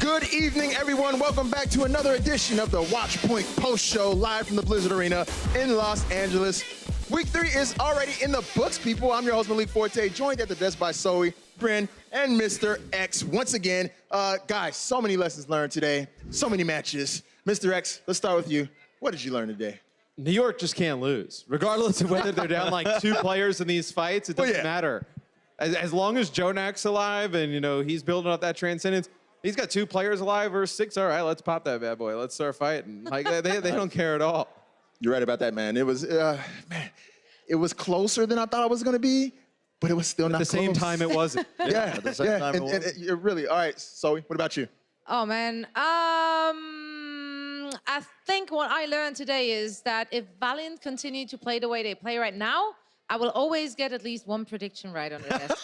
Good evening, everyone. Welcome back to another edition of the Watchpoint Post-Show live from the Blizzard Arena in Los Angeles. Week 3 is already in the books, people. I'm your host, Malik Forte, joined at the desk by Zoe, Bryn, and Mr. X. Once again, guys, so many lessons learned today, so many matches. Mr. X, let's start with you. What did you learn today? New York just can't lose. Regardless of whether they're down like 2 players in these fights, it doesn't matter. As long as Jonak's alive and, you know, he's building up that transcendence, he's got 2 players alive versus 6. All right, let's pop that bad boy. Let's start fighting. Like, they don't care at all. You're right about that, man. It was, man, it was closer than I thought it was going to be, but it was still not close. At the same time, it wasn't. Yeah, at the same time it wasn't. You're really, all right, Zoe, what about you? Oh, man. I think what I learned today is that if Valiant continue to play the way they play right now, I will always get at least 1 prediction right on the desk.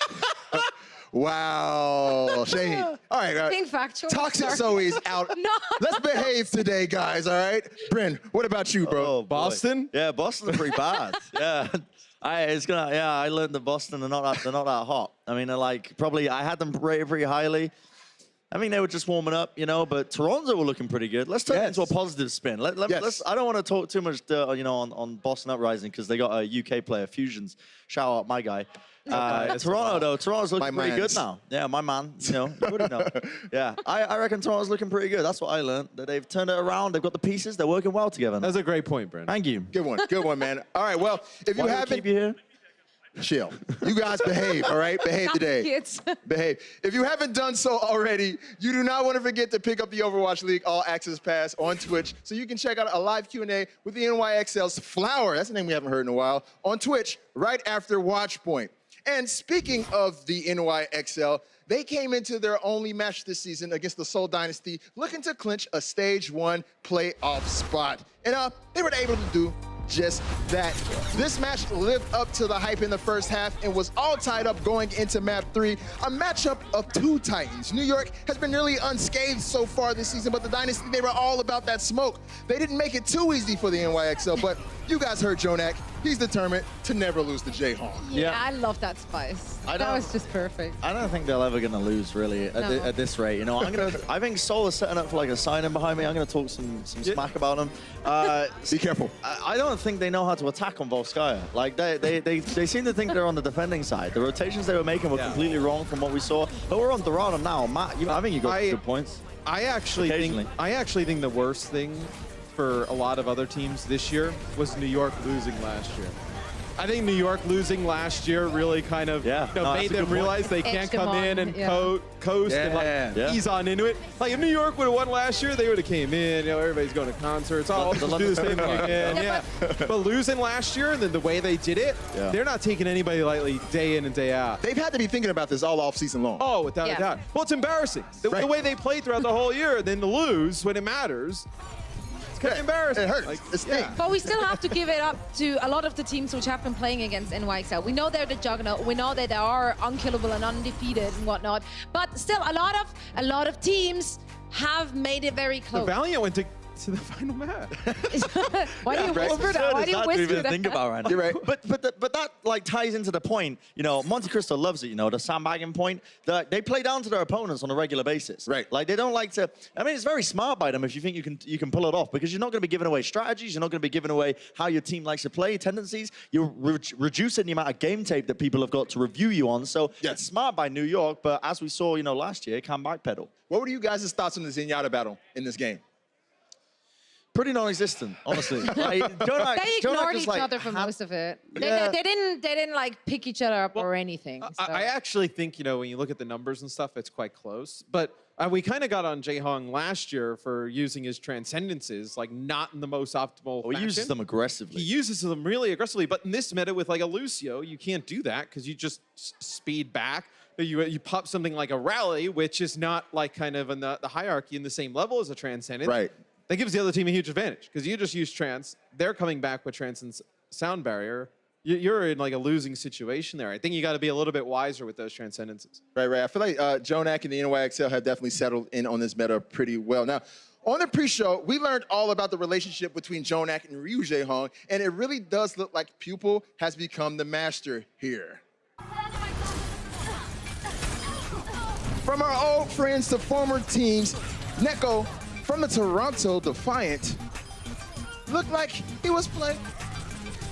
Wow, shade. All right, Being factual. Toxic Zoe's out. No. Let's behave today, guys, all right? Bryn, what about you, bro? Oh, Boston? Yeah, Boston's pretty bad. Yeah. I learned that Boston are not that hot. I mean, I had them rated pretty highly. I mean, they were just warming up, you know, but Toronto were looking pretty good. Let's turn it into a positive spin. Let's, I don't want to talk too much, you know, on Boston Uprising because they got a UK player, Fusions. Shout out my guy. Toronto, though, Toronto's looking pretty good now. Yeah, my man, you know, you wouldn't know. Yeah, I reckon Toronto's looking pretty good. That's what I learned, that they've turned it around. They've got the pieces. They're working well together now. That's a great point, Brent. Thank you. Good one, man. All right, well, if you haven't... keep you here? Chill. You guys behave, all right? Behave today. Kids. Behave. If you haven't done so already, you do not want to forget to pick up the Overwatch League All Access Pass on Twitch so you can check out a live Q&A with the NYXL's Flower, that's a name we haven't heard in a while, on Twitch right after Watchpoint. And speaking of the NYXL, they came into their only match this season against the Seoul Dynasty looking to clinch a Stage 1 playoff spot. And they were able to do just that. This match lived up to the hype in the first half and was all tied up going into map 3, a matchup of 2 titans. New York has been nearly unscathed so far this season, but the Dynasty, they were all about that smoke. They didn't make it too easy for the NYXL, but you guys heard Jonak. He's determined to never lose to J-Hong. Yeah, I love that spice. That was just perfect. I don't think they're ever going to lose, really, at this rate. You know, I think Seoul is setting up for like a sign-in behind me. I'm going to talk some smack about them. Be careful. I don't think they know how to attack on Volskaya. Like, they seem to think they're on the defending side. The rotations they were making were completely wrong from what we saw. But we're on Dorado now. Matt, I think you got good points. I actually think the worst thing for a lot of other teams this year was New York losing last year. I think New York losing last year really kind of made them realize they can't come in and coast and like ease on into it. Like if New York would have won last year, they would have came in. You know, everybody's going to concerts. Oh, let's do the same thing again. But losing last year and then the way they did it, they're not taking anybody lightly day in and day out. They've had to be thinking about this all off season long. Oh, without a doubt. Well, it's embarrassing. The way they played throughout the whole year, then to lose when it matters. It's embarrassing. It hurts. Like, it stinks. But we still have to give it up to a lot of the teams which have been playing against NYXL. We know they're the juggernaut. We know that they are unkillable and undefeated and whatnot. But still, a lot of teams have made it very close. The Valiant went to the final match. Why do you whisper that? Why do you whisper that? Think about right now. You're right. But that like ties into the point. You know, Monte Cristo loves it. You know, the sandbagging point. They play down to their opponents on a regular basis. Right. Like they don't like to. I mean, it's very smart by them if you think you can pull it off because you're not going to be giving away strategies. You're not going to be giving away how your team likes to play, tendencies. You're reducing the amount of game tape that people have got to review you on. So it's smart by New York. But as we saw, you know, last year, it can backpedal. What were you guys' thoughts on the Zenyatta battle in this game? Pretty non-existent, honestly. Like, They ignored each other for most of it. Yeah. They didn't like pick each other up or anything. So. I actually think, you know, when you look at the numbers and stuff, it's quite close. But we kind of got on Jae-Hong last year for using his transcendences, like not in the most optimal fashion. He uses them aggressively. He uses them really aggressively. But in this meta with like a Lucio, you can't do that because you just speed back. You pop something like a Rally, which is not like kind of in the hierarchy in the same level as a transcendent. Right. That gives the other team a huge advantage because you just use trance. They're coming back with trance and sound barrier. You're in like a losing situation there. I think you got to be a little bit wiser with those transcendences. Right. I feel like Jonak and the NYXL have definitely settled in on this meta pretty well. Now, on the pre-show, we learned all about the relationship between Jonak and Ryu Jae-Hong, and it really does look like Pupil has become the master here. From our old friends to former teams, NYXL from the Toronto Defiant looked like he was playing.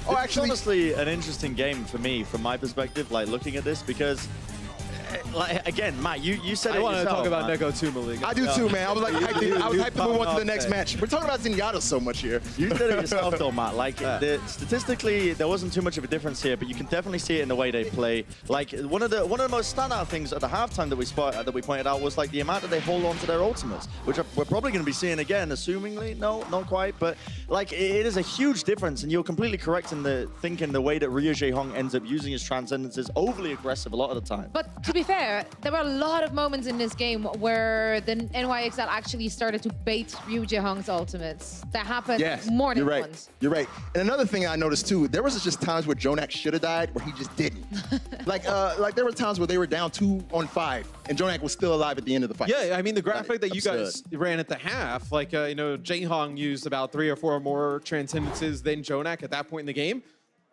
Oh, It's actually, honestly an interesting game for me, from my perspective, like looking at this, because, like, again, Matt, you said I it want to yourself, talk about man. Neko too, Malik. I do too, man. I was like, hyped to move on to the next match. We're talking about Zenyatta so much here. You did it yourself, though, Matt. Like, statistically, there wasn't too much of a difference here, but you can definitely see it in the way they play. Like, one of the most standout things at the halftime that we pointed out was like the amount that they hold on to their ultimates, which we're probably going to be seeing again, assumingly. No, not quite, but like it is a huge difference, and you're completely correct in thinking the way that Ryu Jae-hong ends up using his transcendence is overly aggressive a lot of the time. But to be fair, there were a lot of moments in this game where the NYXL actually started to bait Ryu Jae-hong's ultimates. That happened more than you're right. once. You're right. And another thing I noticed too, there was just times where Jonak should have died, where he just didn't. like there were times where they were down 2 on 5, and Jonak was still alive at the end of the fight. Yeah, I mean, the graphic that you Absurd. guys ran at the half, like, you know, Jae-hong used about 3 or 4 more transcendences than Jonak at that point in the game.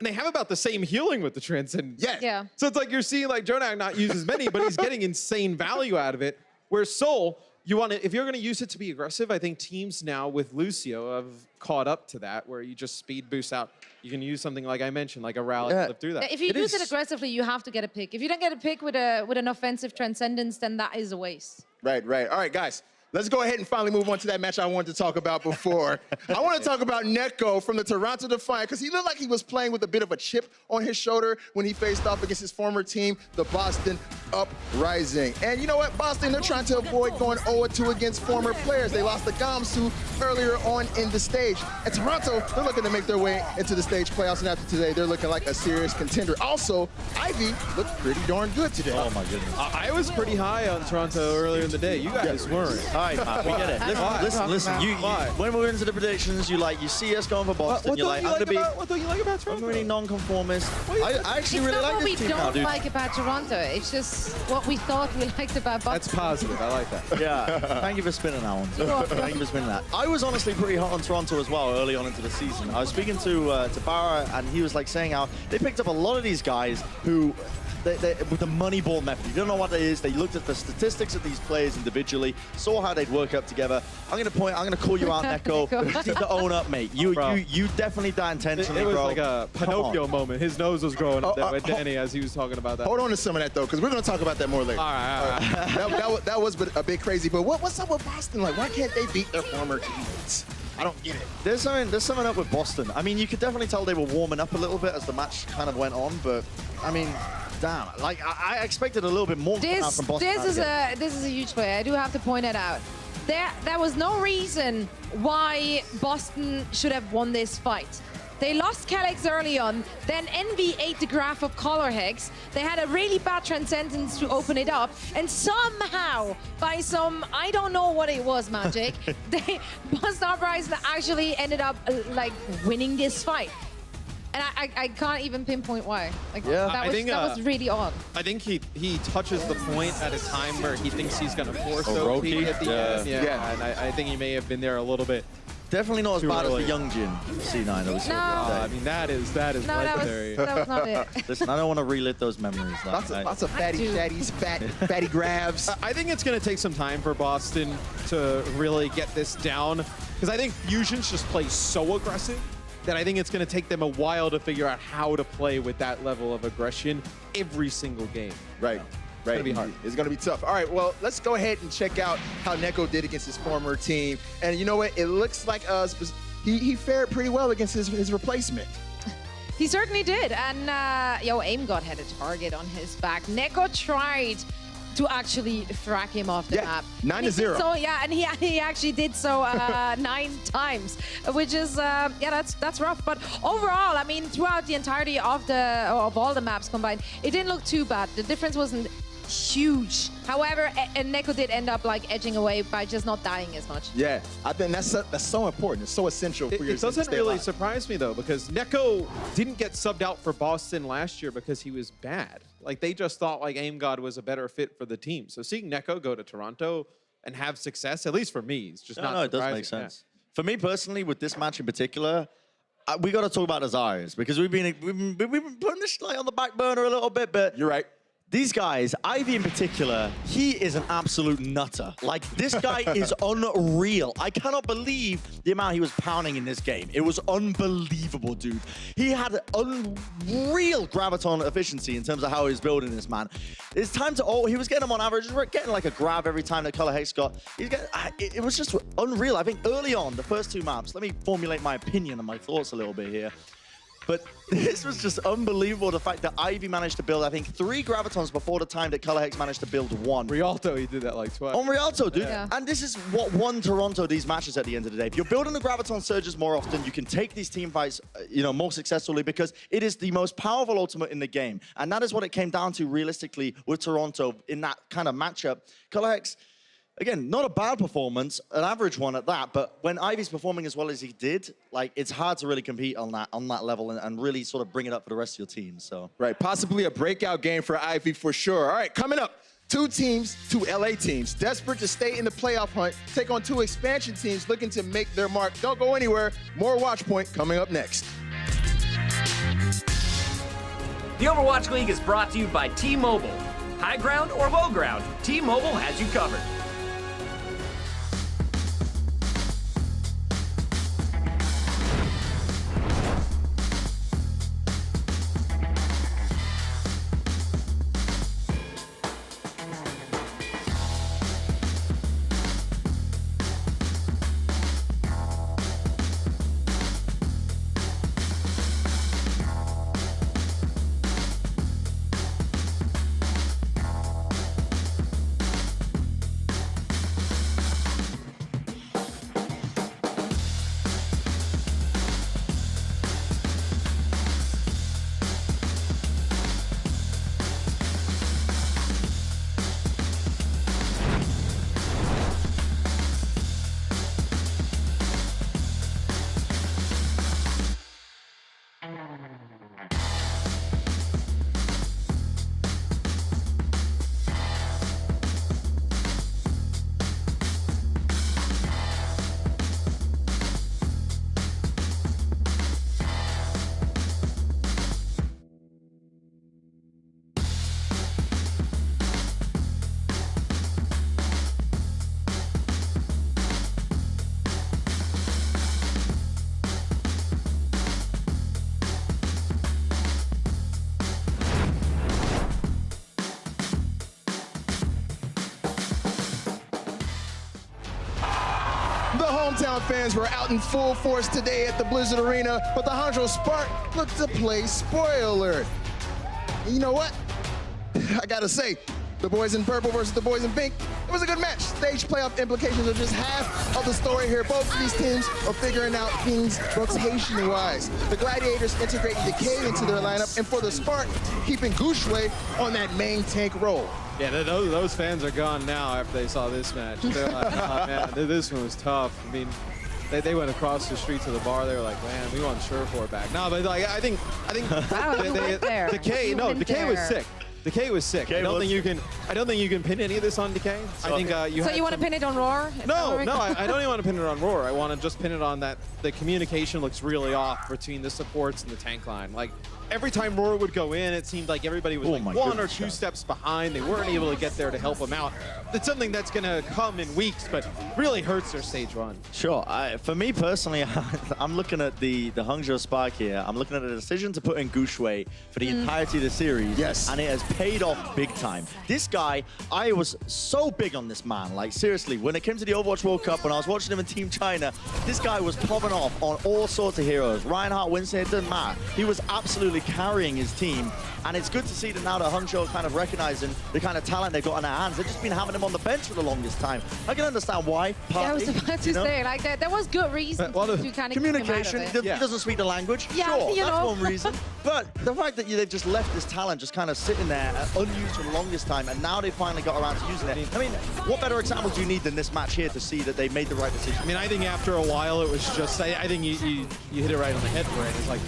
And they have about the same healing with the transcendence. Yes. Yeah. So it's like you're seeing like Jonak not use as many, but he's getting insane value out of it. Where Seoul, if you're going to use it to be aggressive, I think teams now with Lucio have caught up to that, where you just speed boost out. You can use something like I mentioned, like a rally to live through that. If you use it aggressively, you have to get a pick. If you don't get a pick with an offensive transcendence, then that is a waste. Right. All right, guys. Let's go ahead and finally move on to that match I wanted to talk about before. I want to talk about NYXL from the Toronto Defiant, because he looked like he was playing with a bit of a chip on his shoulder when he faced off against his former team, the Boston Uprising. And you know what? Boston, they're trying to avoid going 0-2 against former players. They lost to Guangzhou earlier on in the stage. And Toronto, they're looking to make their way into the stage playoffs, and after today, they're looking like a serious contender. Also, Ivy looked pretty darn good today. Oh my goodness. I was pretty high on Toronto earlier in the day. You guys weren't. All right, Matt, we get it. Listen. You, when we're into the predictions, you see us going for Boston. What You're don't like, you I'm like gonna be. about, what don't you like about Toronto? I'm really non-conformist. I actually It's really not like what we this team now, don't dude. like about Toronto. It's just what we thought we liked about Boston. That's positive. I like that. Yeah, thank you for spinning that one. Thank you for spinning that. I was honestly pretty hot on Toronto as well early on into the season. I was speaking to Barra, and he was like saying how they picked up a lot of these guys who, with the money ball method. You don't know what that is. They looked at the statistics of these players individually, saw how they'd work up together. I'm gonna call you out, NYXL. You need to own up, mate. You definitely died intentionally, It was bro. like a Pinocchio moment. His nose was growing up there with Danny as he was talking about that. Hold on to some of that, though, because we're going to talk about that more later. All right. That was a bit crazy, but what's up with Boston? Like, why can't they beat their former teammates? I don't get it. There's something up with Boston. I mean, you could definitely tell they were warming up a little bit as the match kind of went on, but I mean, damn, like I expected a little bit more from Boston. This is a huge play. I do have to point it out. There was no reason why Boston should have won this fight. They lost Calyx early on, then Envy ate the graph of Color Hex. They had a really bad Transcendence to open it up, and somehow, by some, I don't know what it was, magic, Boston Uprising actually ended up like winning this fight. And I can't even pinpoint why. Like, that was really odd. I think he touches the point at a time where he thinks he's going to force OP Roki? at the end. Yeah. And I think he may have been there a little bit. Definitely not as Too bad as early. the young Jin C9 that we saw the No. other day. I mean, that is No, legendary. that was not it. Listen, I don't want to relive those memories. Lots of fatty do. shatties, fatty grabs. I think it's going to take some time for Boston to really get this down, because I think Fusions just plays so aggressive that I think it's going to take them a while to figure out how to play with that level of aggression every single game. Right. It's gonna be hard. It's gonna be tough. All right, well, let's go ahead and check out how NYXL did against his former team. And you know what? It looks like he fared pretty well against his replacement. He certainly did. And AimGod had a target on his back. NYXL tried to actually frack him off the map. 9-0. So yeah, and he actually did so 9 times, which is that's rough. But overall, I mean, throughout the entirety of all the maps combined, it didn't look too bad. The difference wasn't huge. However, and NYXL did end up like edging away by just not dying as much. Yeah, I think that's so important. It's so essential for your It doesn't to stay really alive. surprise me, though, because NYXL didn't get subbed out for Boston last year because he was bad. Like, they just thought like AimGod was a better fit for the team. So seeing NYXL go to Toronto and have success, at least for me, it's just not No, it does surprising. make sense. For me personally, with this match in particular, we got to talk about Desires, because we've been putting this like on the back burner a little bit, but You're right. These guys, Ivy in particular, he is an absolute nutter. Like, this guy is unreal. I cannot believe the amount he was pounding in this game. It was unbelievable, dude. He had unreal graviton efficiency in terms of how he was building this, man. It's time to, he was getting him on average, getting like a grab every time that Color Hex got. It was just unreal. I think early on, the first 2 maps, let me formulate my opinion and my thoughts a little bit here. But this was just unbelievable, the fact that Ivy managed to build, I think, 3 Gravitons before the time that Color Hex managed to build 1. Rialto, he did that like twice. On Rialto, dude. Yeah. And this is what won Toronto these matches at the end of the day. If you're building the Graviton Surges more often, you can take these team fights, more successfully because it is the most powerful ultimate in the game. And that is what it came down to realistically with Toronto in that kind of matchup. Color Hex, again, not a bad performance, an average one at that, but when Ivy's performing as well as he did, like, it's hard to really compete on that level and really sort of bring it up for the rest of your team, so. Right, possibly a breakout game for Ivy for sure. All right, coming up, 2 teams, 2 LA teams, desperate to stay in the playoff hunt, take on 2 expansion teams looking to make their mark. Don't go anywhere. More Watchpoint coming up next. The Overwatch League is brought to you by T-Mobile. High ground or low ground, T-Mobile has you covered. The hometown fans were out in full force today at the Blizzard Arena, but the Hangzhou Spark looked to play spoiler alert. And you know what? I gotta say, the boys in purple versus the boys in pink, it was a good match. Stage playoff implications are just half of the story here. Both of these teams are figuring out things rotation-wise. The Gladiators integrating Decay into their lineup, and for the Spark, keeping Guangzhou on that main tank role. Yeah, those fans are gone now after they saw this match. They're like, oh, man, this one was tough. I mean, they went across the street to the bar. They were like, man, we want Surefour back. No, but like, I think Wow, you went there. Decay, You no, went Decay was there. sick. Decay was sick. I don't think you can pin any of this on Decay. I think you. So you want to pin it on Roar? No, I don't even want to pin it on Roar. I want to just pin it on that the communication looks really off between the supports and the tank line. Like, every time Roar would go in, it seemed like everybody was like 1 or 2 steps behind. They weren't able to get there to help them out. It's something that's going to come in weeks, but really hurts their stage run. Sure. For me personally, I'm looking at the Hangzhou Spark here. I'm looking at a decision to put in Guangzhou for the entirety of the series. Yes. And it has paid off big time. This guy, I was so big on this man. Like, seriously, when it came to the Overwatch World Cup, when I was watching him in Team China, this guy was popping off on all sorts of heroes. Reinhardt, Winston, it doesn't matter. He was absolutely carrying his team. And it's good to see that now that Hangzhou is kind of recognizing the kind of talent they've got in their hands. They've just been having him on the bench for the longest time. I can understand why. Partly, Yeah, I was about to say, like, there was good reason Well, to kind of communication. keep him out of it. He doesn't speak the language. Yeah, sure, you that's know. one reason. But the fact that they've just left this talent just kind of sitting there unused for the longest time, and now they finally got around to using it. I mean, what better example do you need than this match here to see that they made the right decision? I mean, I think after a while, it was just, I think you hit it right on the head for it. It's like,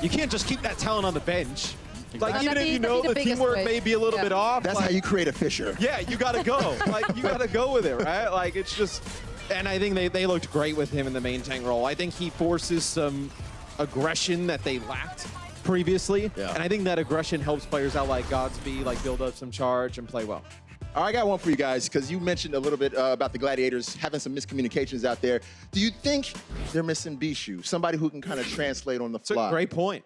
you can't just keep that talent on the bench. Like, That'd even if be- you that'd know be the the biggest teamwork way. may be a little Yeah. bit off. That's like, how you create a Fisher. Yeah, you gotta go. Like, you gotta go with it, right? Like, it's just, and I think they looked great with him in the main tank role. I think he forces some aggression that they lacked previously. Yeah. And I think that aggression helps players out like Godspeed, like build up some charge and play well. All right, I got one for you guys, because you mentioned a little bit about the Gladiators having some miscommunications out there. Do you think they're missing Bishu, somebody who can kind of translate on the It's a fly? great point.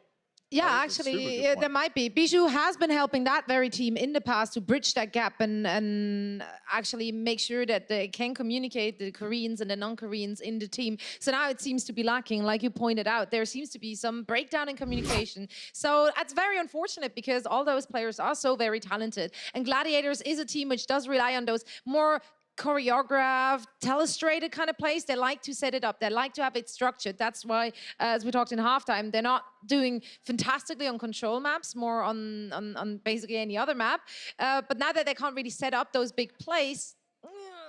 Yeah, That's a super actually, good point. there might be. Bijou has been helping that very team in the past to bridge that gap and actually make sure that they can communicate the Koreans and the non-Koreans in the team. So now it seems to be lacking, like you pointed out. There seems to be some breakdown in communication. So that's very unfortunate because all those players are so very talented. And Gladiators is a team which does rely on those more choreographed, telestrated kind of plays. They like to set it up. They like to have it structured. That's why, as we talked in halftime, they're not doing fantastically on control maps, more on basically any other map. But now that they can't really set up those big plays,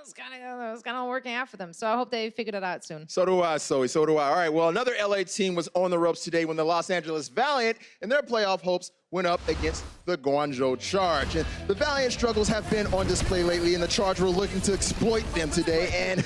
it's kind of working out for them. So I hope they figure it out soon. So do I, Zoe. So do I. All right, well, another LA team was on the ropes today when the Los Angeles Valiant and their playoff hopes went up against the Guangzhou Charge. And the Valiant struggles have been on display lately, and the Charge were looking to exploit them today. And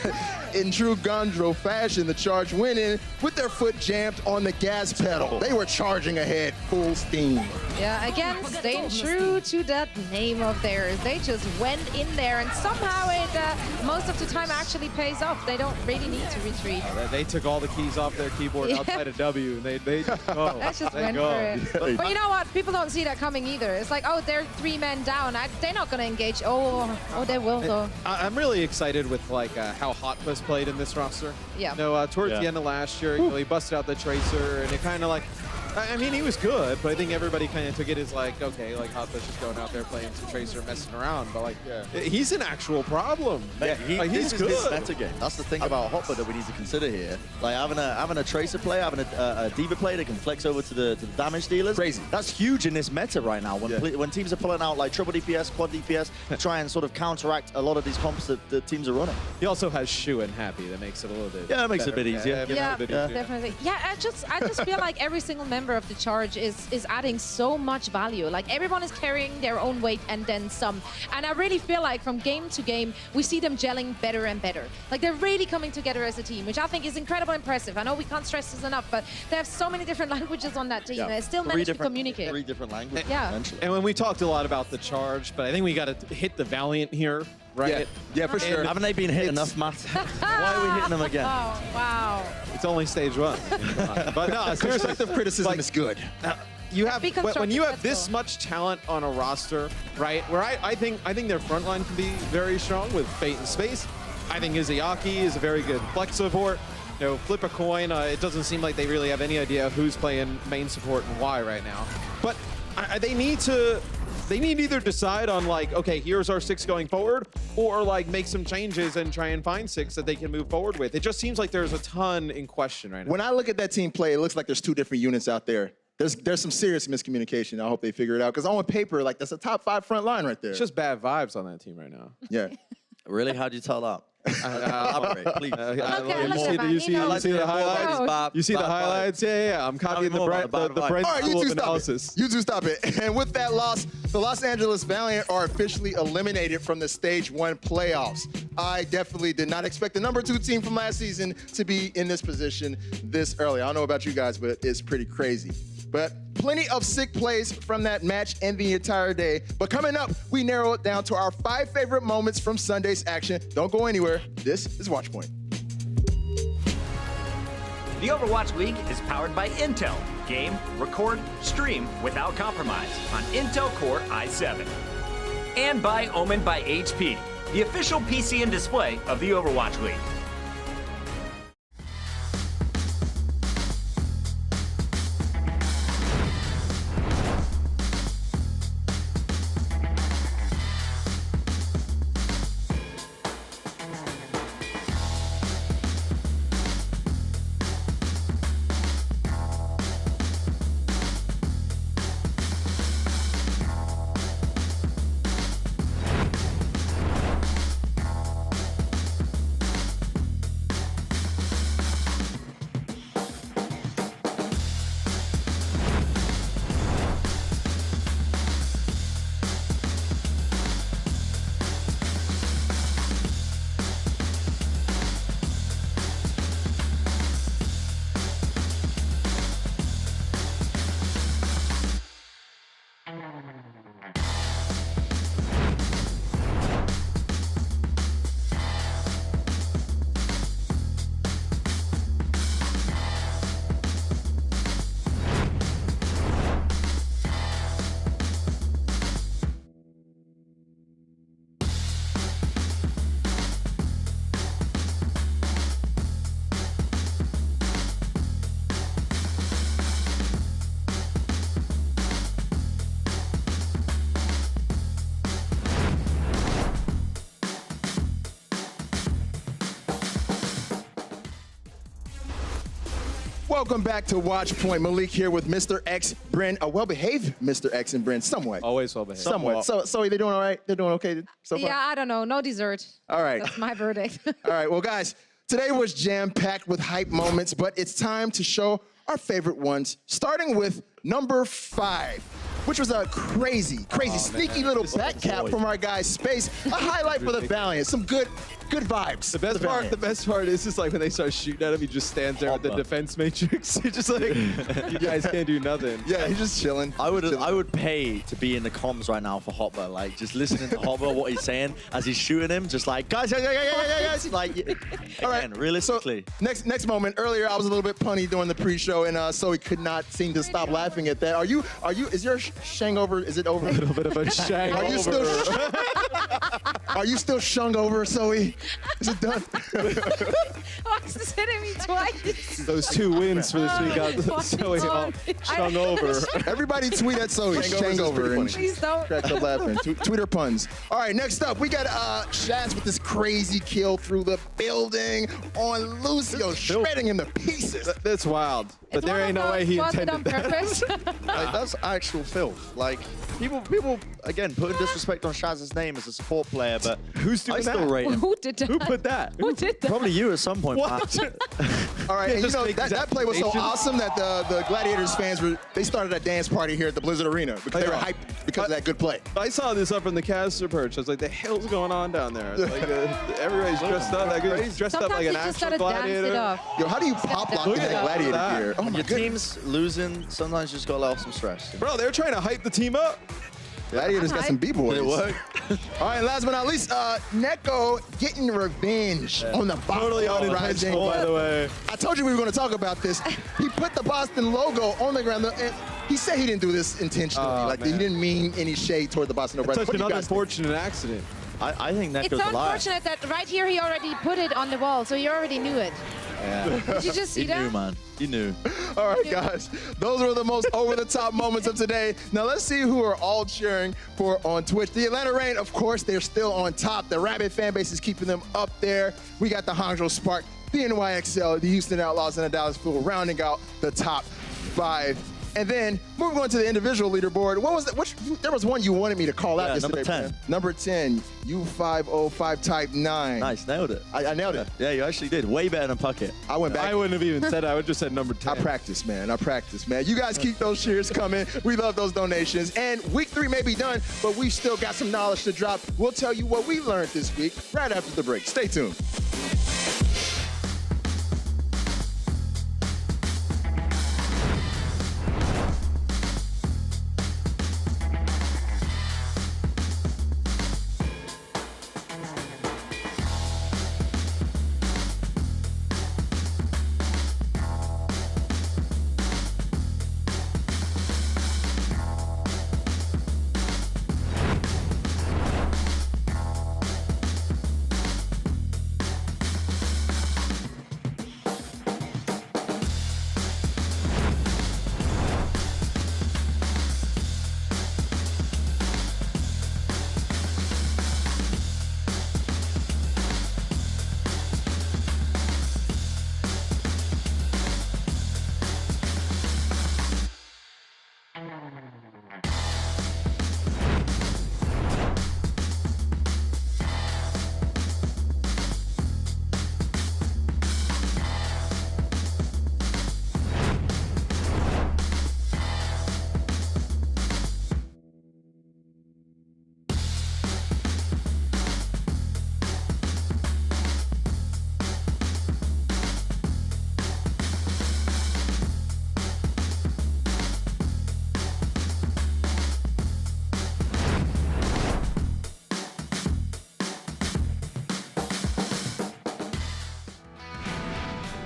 in true Guangzhou fashion, the Charge went in with their foot jammed on the gas pedal. They were charging ahead full steam. Yeah, again, staying true to that name of theirs. They just went in there, and somehow it, most of the time, actually pays off. They don't really need to retreat. They took all the keys off their keyboard outside of W, and they just go. Let's just They went go. for it. But you know what? People don't see that coming either. It's like, oh, they're 3 men down. They're not going to engage. Oh, they will, though. I'm really excited with like how Hotbus played in this roster. Yeah. No, towards the end of last year, he busted out the Tracer, and it kind of like, I mean, he was good, but I think everybody kind of took it as like, okay, like Hotbus just going out there playing some Tracer, messing around, but like, he's an actual problem. Yeah, he's this is good. his meta game. That's the thing about Hopper that we need to consider here. Like having a Tracer player, having a Diva player that can flex over to the damage dealers. Crazy. That's huge in this meta right now. When teams are pulling out like triple DPS, quad DPS, to try and sort of counteract a lot of these comps that the teams are running. He also has Shu and Happy. That makes it a little bit. Yeah, it makes it a better. bit easier. Yeah, a bit easier. definitely. Yeah, I just feel like every single member of the Charge is adding so much value. Like everyone is carrying their own weight and then some. And I really feel like from game to game, we see them gelling better and better. Like they're really coming together as a team, which I think is incredibly impressive. I know we can't stress this enough, but they have so many different languages on that team. And they still manage to communicate. 3 different languages. Yeah. Eventually. And when we talked a lot about the Charge, but I think we got to hit the Valiant here, right? Yeah, for sure. Haven't they been hit enough, Matt? Why are we hitting them again? Oh, wow. It's only stage 1. But no, seriously, Constructive criticism like, is good. you have Be when you constructive, have this that's much talent on a roster, right? Where I think their front line can be very strong with Fate and Space. I think Izayaki is a very good flex support. You know, flip a coin. It doesn't seem like they really have any idea who's playing main support and why right now. But they need to either decide on like, okay, here's our 6 going forward, or like make some changes and try and find 6 that they can move forward with. It just seems like there's a ton in question right now. When I look at that team play, it looks like there's 2 different units out there. There's some serious miscommunication. I hope they figure it out, because on paper, like that's a top 5 front line right there. It's just bad vibes on that team right now. Yeah. Really? How'd you tell that? Elaborate, please. You see the highlights? You see the highlights? Yeah. I'm copying the Brent All right, you School two of stop analysis. it. You two stop it. And with that loss, the Los Angeles Valiant are officially eliminated from the Stage 1 playoffs. I definitely did not expect the number 2 team from last season to be in this position this early. I don't know about you guys, but it's pretty crazy. But plenty of sick plays from that match and the entire day. But coming up, we narrow it down to our 5 favorite moments from Sunday's action. Don't go anywhere. This is Watchpoint. The Overwatch League is powered by Intel. Game, record, stream without compromise on Intel Core i7. And by Omen by HP, the official PC and display of the Overwatch League. Welcome back to Watchpoint. Malik here with Mr. X, Bryn, a well-behaved Mr. X and Bryn, somewhat. Always well behaved. Somewhat. So they doing all right? They're doing okay so far? Yeah, I don't know. No dessert. All right. That's my verdict. All right, well, guys, today was jam-packed with hype moments, but it's time to show our favorite ones, starting with number 5, which was a crazy, sneaky little back cap from our guy Space. A highlight for the Valiant. Some good vibes. The best part is just like when they start shooting at him, he just stands there with the defense matrix. He's just like, you guys can't do nothing. Yeah, he's just chilling. I would pay to be in the comms right now for Hopper, like just listening to Hopper, what he's saying as he's shooting him, just like guys, like all right, realistically. So, next moment. Earlier, I was a little bit punny during the pre-show, and so he could not seem to stop laughing at that. Is your shangover? Is it over? A little bit of a shang Are you still? Are you still shung over, Zoe? Is it done? Why is this hitting me twice? Those 2 wins for this week got Zoe all shung over. Everybody tweet at Zoe, shangover. And Please don't. cracked up laughing. Tweet her puns. All right, next up, we got Shaz with this crazy kill through the building on Lucio, shredding him to pieces. That's wild. But there ain't no way he intended on that. purpose. Like, that's actual filth. Like people again putting disrespect on Shaz's name as a support player, but Who's doing I still that? rate him. Who did that? Who put that? Who did that? Probably you at some point. What? All right, and you Just know, make that play was so accusations. awesome that the Gladiators fans they started a dance party here at the Blizzard Arena because they were hyped because of that good play. I saw this up in the caster perch. I was like, the hell's going on down there? Like, everybody's dressed up. Like, dressed up Sometimes like you an just actual gotta dance it gladiator. off. Yo, how do you pop lock Look in at that Gladiator that. gear? Oh my Your goodness. team's losing. Sometimes you just gotta let off some stress. Bro, they're trying to hype the team up. Gladiators got some B-boys. Did it work? All right, last but not least, Neko getting revenge on the Boston Totally Rising. unintentional, by the way. I told you we were going to talk about this. He put the Boston logo on the ground, and he said he didn't do this intentionally. Oh, like, man. he didn't mean any shade toward the Boston Red. Such What do an you guys think? unfortunate accident. I think It's Neko's alive. unfortunate that right here he already put it on the wall, so you already knew it. Did you just see You that? knew, man. You knew. All right, guys. Those were the most over-the-top moments of today. Now, let's see who are all cheering for on Twitch. The Atlanta Reign, of course, they're still on top. The Rabbit fan base is keeping them up there. We got the Hangzhou Spark, the NYXL, the Houston Outlaws, and the Dallas Fuel rounding out the top 5. And then moving on to the individual leaderboard. What was that? There was one you wanted me to call out number yesterday. 10. Man. Number 10, U505 Type 9. Nice, nailed it. I nailed it. Yeah, you actually did. Way better than Puckett. I went back. I wouldn't have even said it. I would just said number 10. I practice, man. I practice, man. You guys keep those cheers coming. We love those donations. And week 3 may be done, but we still got some knowledge to drop. We'll tell you what we learned this week right after the break. Stay tuned.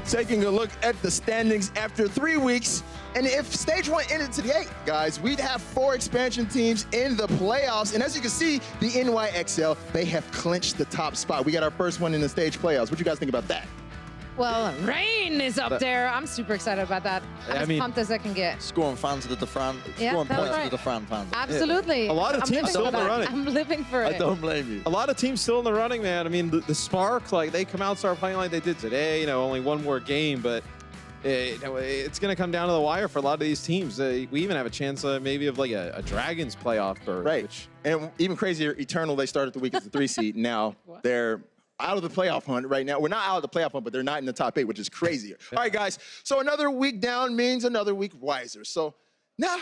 Taking a look at the standings after 3 weeks. And if Stage 1 ended today, guys, we'd have 4 expansion teams in the playoffs. And as you can see, the NYXL, they have clinched the top spot. We got our first one in the stage playoffs. What do you guys think about that? Well, Rain is up there. I'm super excited about that. I'm as pumped as I can get. Scoring fans to the Defran. Yeah, Scoring that's points right. to the Defran fans. Absolutely. A lot of I'm teams living still for in the that. running. I'm living for it. I don't blame you. A lot of teams still in the running, man. I mean, the Spark, like, they come out and start playing like they did today. You know, only one more game, but it's going to come down to the wire for a lot of these teams. We even have a chance maybe of like a Dragons playoff berth. Right. Which, And even crazier, Eternal, they started the week as the 3 seed. Now they're out of the playoff hunt right now. We're not out of the playoff hunt, but they're not in the top 8, which is crazier. All right, guys. So another week down means another week wiser. So now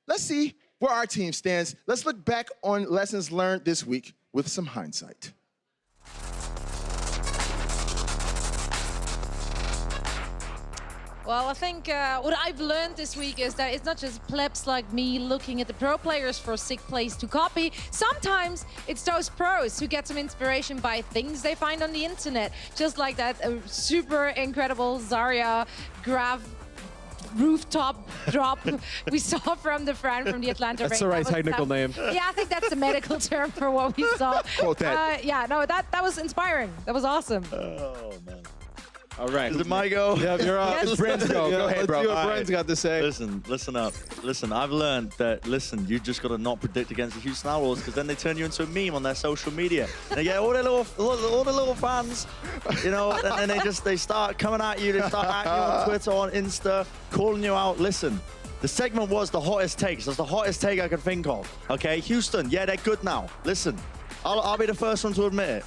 let's see where our team stands. Let's look back on lessons learned this week with some hindsight. Well, I think what I've learned this week is that it's not just plebs like me looking at the pro players for a sick place to copy. Sometimes it's those pros who get some inspiration by things they find on the internet. Just like that super incredible Zarya grab rooftop drop we saw from the friend from the Atlanta. that's the right technical name. Yeah, I think that's the medical term for what we saw. Quote that. Yeah, no, that was inspiring. That was awesome. Oh, man. All right. Is it my go? Yeah, you're up. Yes. Brand's go. Go ahead, Let's bro. see what All Brand's got to say. Listen up. Listen, I've learned that, you just got to not predict against the Houston Outlaws because then they turn you into a meme on their social media. And they get all the little fans, you know, and then they start coming at you. They start at you on Twitter, on Insta, calling you out. Listen, the segment was the hottest takes. That's the hottest take I could think of. Okay, Houston, yeah, they're good now. Listen, I'll be the first one to admit it.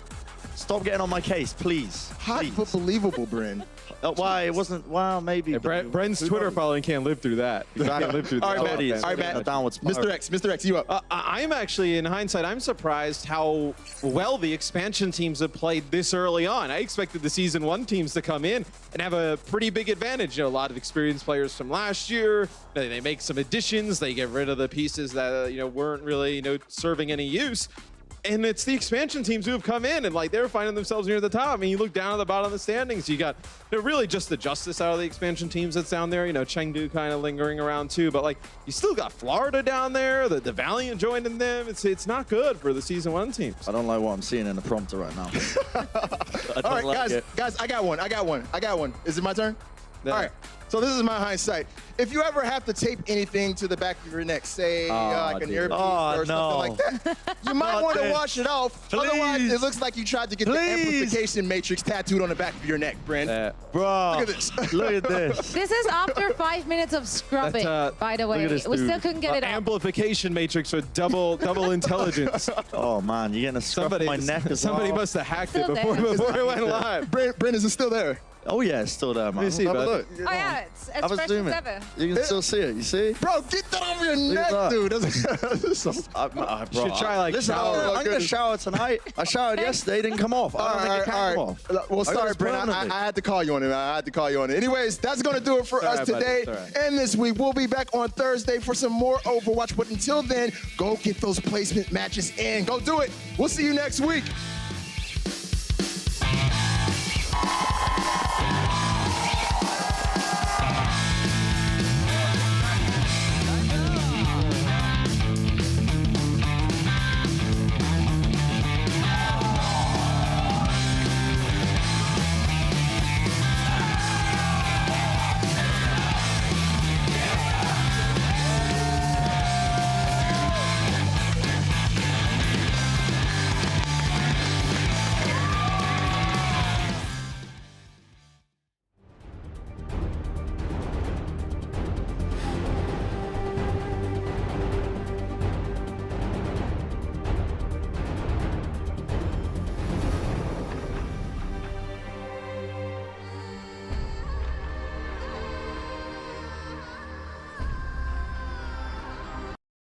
Stop getting on my case, please. Hot Please. but believable, Bryn. Why? It wasn't, well, maybe. Brent's Twitter following can't live through that. He can't live through that. All right, Matt. All right, Matt. Downward spiral. Mr. X, you up. I'm actually, in hindsight, I'm surprised how well the expansion teams have played this early on. I expected the Season 1 teams to come in and have a pretty big advantage. You know, a lot of experienced players from last year. They make some additions. They get rid of the pieces that, weren't really, serving any use. And it's the expansion teams who have come in and they're finding themselves near the top. I mean, you look down at the bottom of the standings, you got really just the justice out of the expansion teams that's down there. Chengdu kind of lingering around too, but you still got Florida down there. The Valiant joining them. It's not good for the Season 1 teams. I don't like what I'm seeing in the prompter right now. All right, guys, I got one. Is it my turn? Yeah. All right. So this is my hindsight. If you ever have to tape anything to the back of your neck, say like an dude. earpiece or something like that, you might want to wash it off. Please. Otherwise, it looks like you tried to get the amplification matrix tattooed on the back of your neck, Brent. Bro, Look at this. Look at this. This is after 5 minutes of scrubbing, by the way. look at this We still dude. couldn't get it up. Amplification matrix with double intelligence. Oh, man, you're getting a scruff on my neck as well. Somebody must have hacked it Still before there. it went live. Brent, is it still there? Oh, yeah, it's still there, man. Let me see, Have a bud. look. Oh yeah, it's I as was fresh as zooming. ever. You can still see it, you see? Bro, get that off your neck, that. dude. That's so... Bro, Should try, listen, shower. I'm going to shower tonight. I showered yesterday, it didn't come off. I don't think it can come off. Well, sorry, Brent. I had to call you on it. Anyways, that's going to do it for us buddy. today It's all right. and this week. We'll be back on Thursday for some more Overwatch. But until then, go get those placement matches in. Go do it. We'll see you next week.